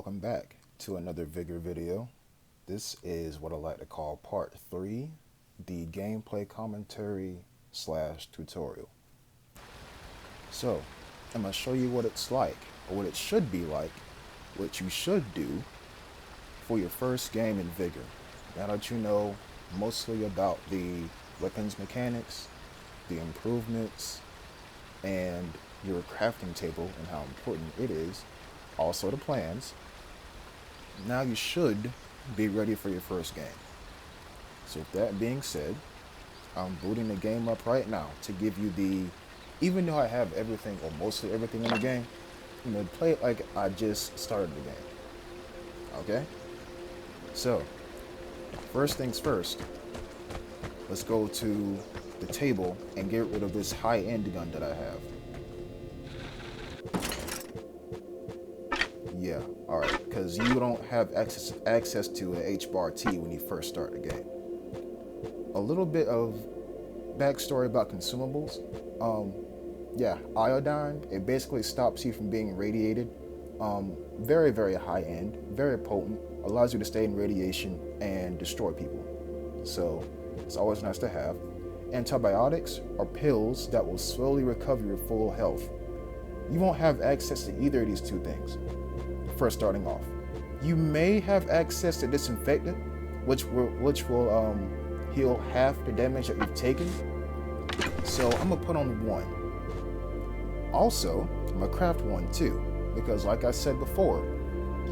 Welcome back to another Vigor video. This is what I like to call part 3, the gameplay commentary / tutorial. So, I'm going to show you what it's like, or what it should be like, what you should do for your first game in Vigor. Now that you know mostly about the weapons mechanics, the improvements, and your crafting table and how important it is, also the plans, now you should be ready for your first game. So with that being said, I'm booting the game up right now to give you even though I have everything or mostly everything in the game, I'm going to play it like I just started the game. Okay? So, first things first, let's go to the table and get rid of this high-end gun that I have. Yeah, alright, because you don't have access to an H-bar T when you first start the game. A little bit of backstory about consumables. Yeah, iodine, it basically stops you from being radiated. Very, very high end, very potent, allows you to stay in radiation and destroy people. So, it's always nice to have. Antibiotics are pills that will slowly recover your full health. You won't have access to either of these two things. First starting off, you may have access to disinfectant, which will heal half the damage that you've taken. So I'm gonna put on one. Also, I'm gonna craft one too, because like I said before,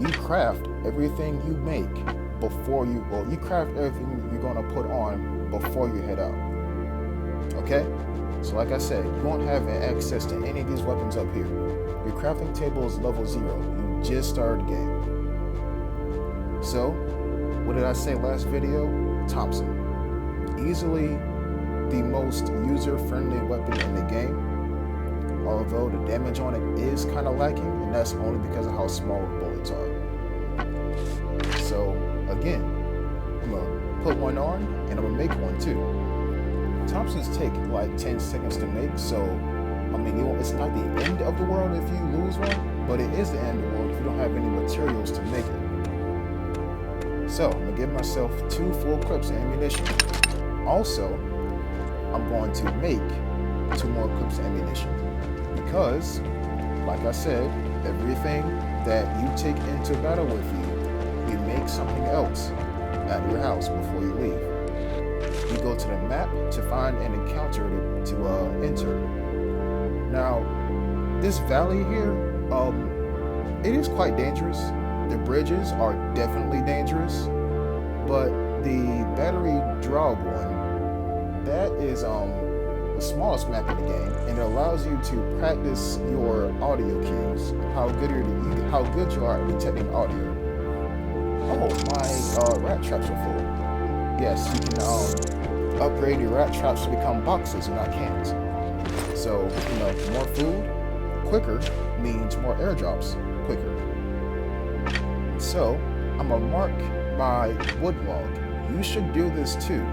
you craft everything you make before you craft everything you're gonna put on before you head out. Okay? So like I said, you won't have access to any of these weapons up here. Your crafting table is level 0. You just started the game. So, what did I say last video? Thompson. Easily the most user-friendly weapon in the game. Although the damage on it is kind of lacking, and that's only because of how small the bullets are. So, again, I'm going to put one on, and I'm going to make one too. Thompsons take like 10 seconds to make, so I mean, it's not the end of the world if you lose one, but it is the end of the world if you don't have any materials to make it. So, I'm going to give myself 2 full clips of ammunition. Also, I'm going to make 2 more clips of ammunition. Because, like I said, everything that you take into battle with you make something else at your house before you leave. You go to the map to find an encounter to enter. Now, this valley here, it is quite dangerous. The bridges are definitely dangerous, but the battery drawable one, that is the smallest map in the game, and it allows you to practice your audio cues, how good you are at detecting audio. Oh, my rat traps are full. Yes, you can upgrade your rat traps to become boxes and not cans. So, more food quicker means more airdrops quicker. So, I'm gonna mark my wood log. You should do this too.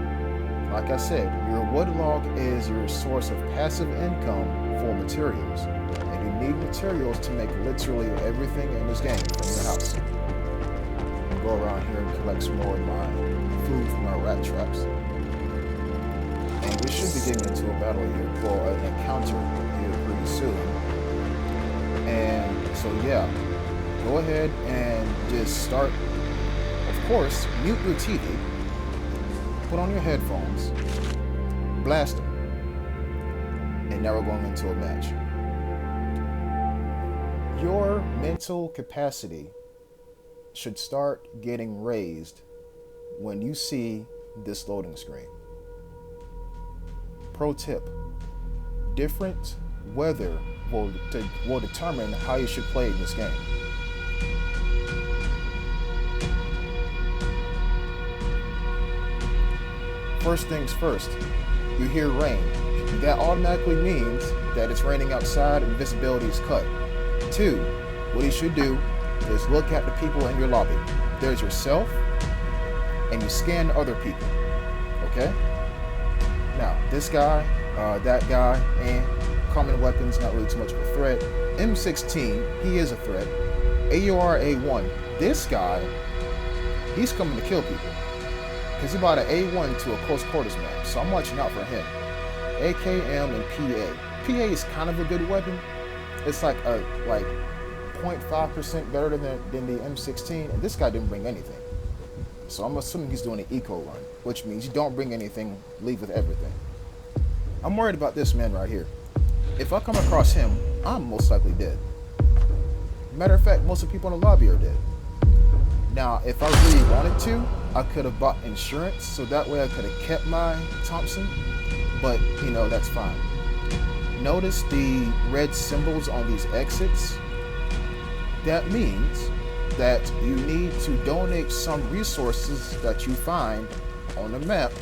Like I said, your wood log is your source of passive income for materials. And you need materials to make literally everything in this game from your house. I'll go around here and collect some more of my food from my rat traps. And we should be getting into a battle here, or an encounter here pretty soon. And so yeah, go ahead and just start. Of course, mute your TV, put on your headphones, blast them, and now we're going into a match. Your mental capacity should start getting raised when you see this loading screen. Pro tip, different weather will determine how you should play in this game. First things first, you hear rain. That automatically means that it's raining outside and visibility is cut. 2, what you should do is look at the people in your lobby. There's yourself, and you scan other people, okay? Now, this guy, that guy, and common weapons, not really too much of a threat. M16, he is a threat. AUR A1. This guy, he's coming to kill people. Because he bought an A1 to a close quarters map, so I'm watching out for him. AKM and PA. PA is kind of a good weapon. It's like 0.5% better than the M16, and this guy didn't bring anything. So I'm assuming he's doing an eco run, which means you don't bring anything, leave with everything. I'm worried about this man right here. If I come across him, I'm most likely dead. Matter of fact, most of the people in the lobby are dead. Now, if I really wanted to, I could have bought insurance, so that way I could have kept my Thompson, but, you know, that's fine. Notice the red symbols on these exits. That means that you need to donate some resources that you find on the map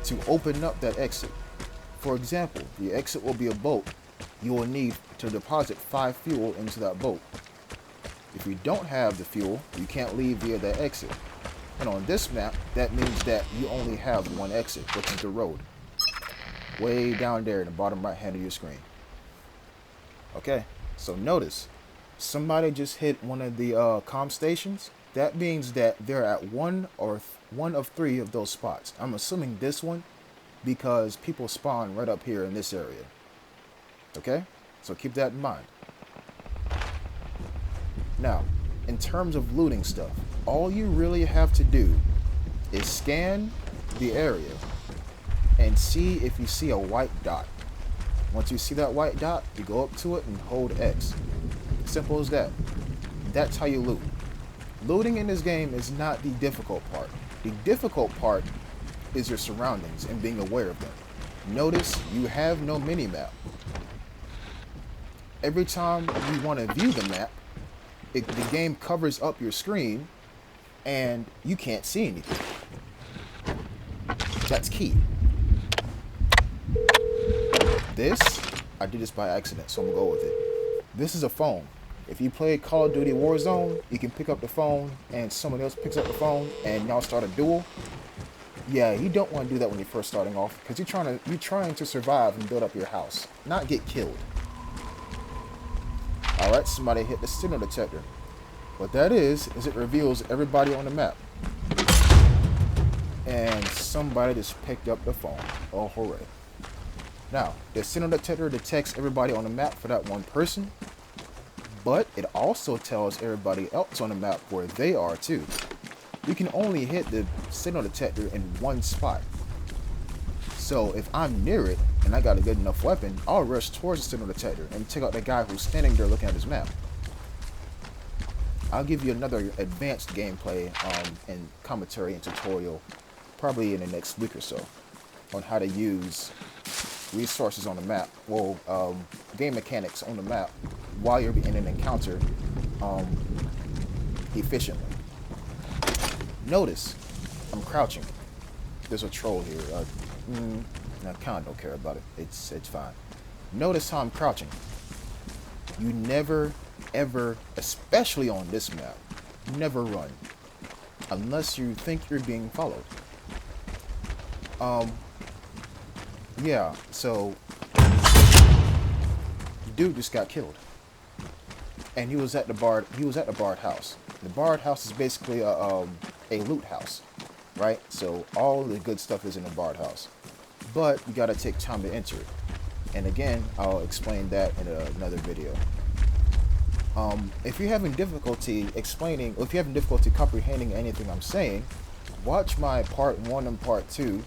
to open up that exit. For example, the exit will be a boat. You will need to deposit 5 fuel into that boat. If you don't have the fuel, you can't leave via that exit. And on this map, that means that you only have one exit, which is the road. Way down there in the bottom right hand of your screen. Okay, so notice, somebody just hit one of the comm stations. That means that they're at one of 3 of those spots. I'm assuming this one because people spawn right up here in this area. Okay, so keep that in mind. Now, in terms of looting stuff, all you really have to do is scan the area and see if you see a white dot. Once you see that white dot, you go up to it and hold X. Simple as that. That's how you loot. Looting in this game is not the difficult part. The difficult part is your surroundings and being aware of them. Notice you have no mini-map. Every time you want to view the map, the game covers up your screen and you can't see anything. That's key. This, I did this by accident, so I'm gonna go with it. This is a phone. If you play Call of Duty Warzone, you can pick up the phone and someone else picks up the phone and y'all start a duel. Yeah, you don't want to do that when you're first starting off because you're trying to survive and build up your house, not get killed. Alright, somebody hit the signal detector. What that is it reveals everybody on the map. And somebody just picked up the phone. Oh, hooray. Now, the signal detector detects everybody on the map for that one person, but it also tells everybody else on the map where they are too. You can only hit the signal detector in one spot. So if I'm near it and I got a good enough weapon, I'll rush towards the signal detector and take out the guy who's standing there looking at his map. I'll give you another advanced gameplay and commentary and tutorial probably in the next week or so on how to use resources on the map, game mechanics on the map while you're in an encounter efficiently. Notice I'm crouching. There's a troll here. I kind of don't care about it. It's fine. Notice how I'm crouching. You never, ever, especially on this map, never run unless you think you're being followed. Yeah. So, dude just got killed, and he was at the barred house. The barred house is basically a loot house, right? So all the good stuff is in the barred house, but you gotta take time to enter it. And again, I'll explain that in another video. If you're having difficulty explaining, or if you're having difficulty comprehending anything I'm saying, watch my part 1 and part 2,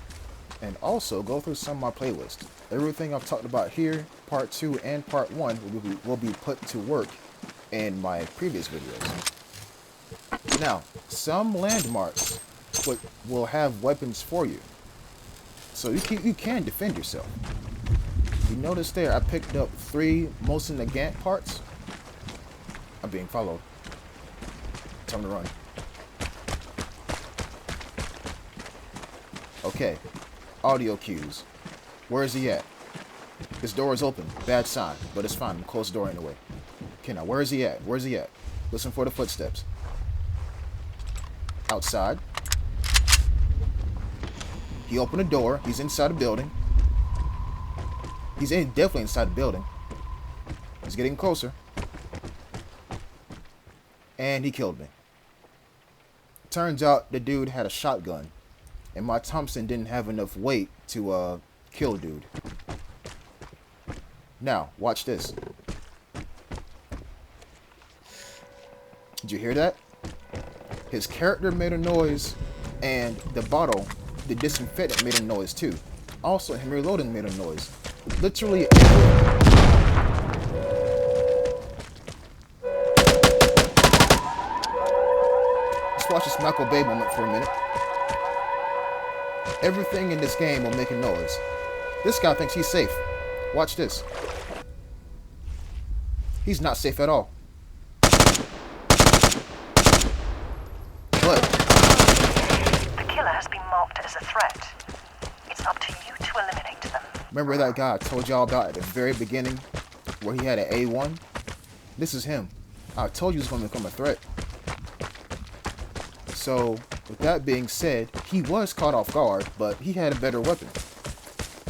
and also go through some of my playlists. Everything I've talked about here, part 2 and part 1, will be put to work in my previous videos. Now, some landmarks will have weapons for you, so you can defend yourself. You notice there, I picked up 3 Mosin Nagant parts. I'm being followed. Time to run. Okay, audio cues. Where is he at? His door is open. Bad sign, but it's fine. I'm close the door anyway. Okay, now where is he at? Where's he at? Listen for the footsteps. Outside. He opened a door. He's inside the building. He's definitely inside the building. He's getting closer. and he killed me. Turns out the dude had a shotgun, and my Thompson didn't have enough weight to kill dude. Now, watch this. Did you hear that? His character made a noise, and the bottle, the disinfectant, made a noise too. Also, him reloading made a noise. Literally. Let's watch this Michael Bay moment for a minute. Everything in this game will make a noise. This guy thinks he's safe. Watch this. He's not safe at all. But the killer has been marked as a threat. It's up to you to eliminate them. Remember that guy I told y'all about at the very beginning, where he had an A1? This is him. I told you he was going to become a threat. So, with that being said, he was caught off guard, but he had a better weapon.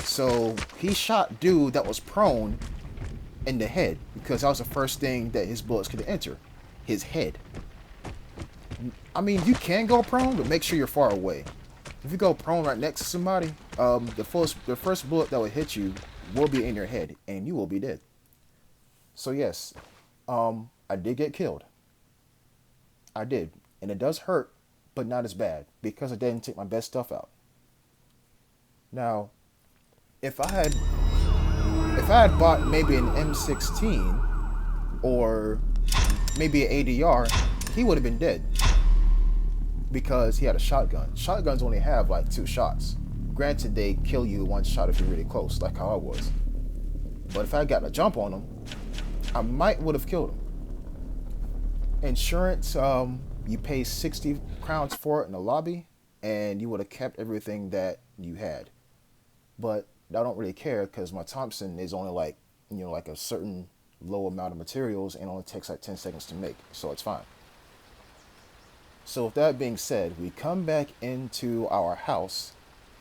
So, he shot dude that was prone in the head, because that was the first thing that his bullets could enter. His head. I mean, you can go prone, but make sure you're far away. If you go prone right next to somebody, the first bullet that will hit you will be in your head, and you will be dead. So yes, I did get killed. I did, and it does hurt, but not as bad, because I didn't take my best stuff out. Now, if I had bought maybe an M16 or maybe an ADR, he would have been dead. Because he had a shotgun. Shotguns only have like 2 shots. Granted, they kill you one shot if you're really close, like how I was. But if I had gotten a jump on him, I might would have killed him. Insurance, you pay 60 crowns for it in the lobby, and you would have kept everything that you had. But I don't really care, because my Thompson is only like, like a certain low amount of materials, and only takes like 10 seconds to make, so it's fine. So with that being said, we come back into our house,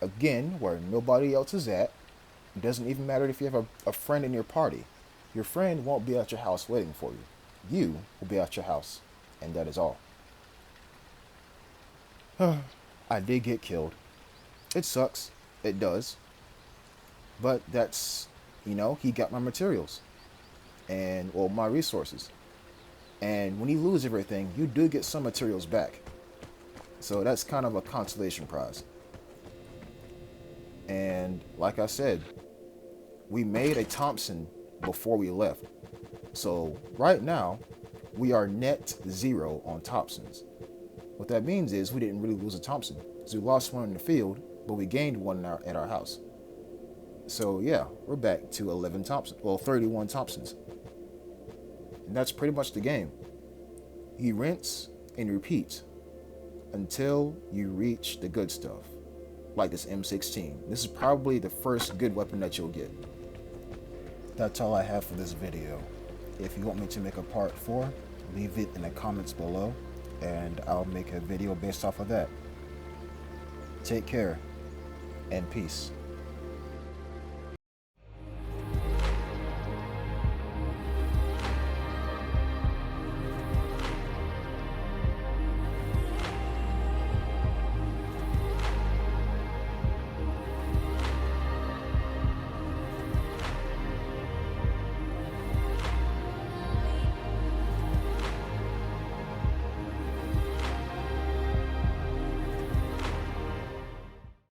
again, where nobody else is at. It doesn't even matter if you have a friend in your party. Your friend won't be at your house waiting for you. You will be at your house, and that is all. I did get killed. It sucks. It does. But that's, he got my materials. And, well, my resources. And when you lose everything, you do get some materials back. So that's kind of a consolation prize. And like I said, we made a Thompson before we left. So right now, we are net 0 on Thompsons. What that means is we didn't really lose a Thompson. So we lost one in the field, but we gained one at our house. So yeah, we're back to 11 Thompsons. Well, 31 Thompsons. And that's pretty much the game. You rinse and repeat until you reach the good stuff, like this M16. This is probably the first good weapon that you'll get. That's all I have for this video. If you want me to make a part 4, leave it in the comments below, and I'll make a video based off of that. Take care, and peace.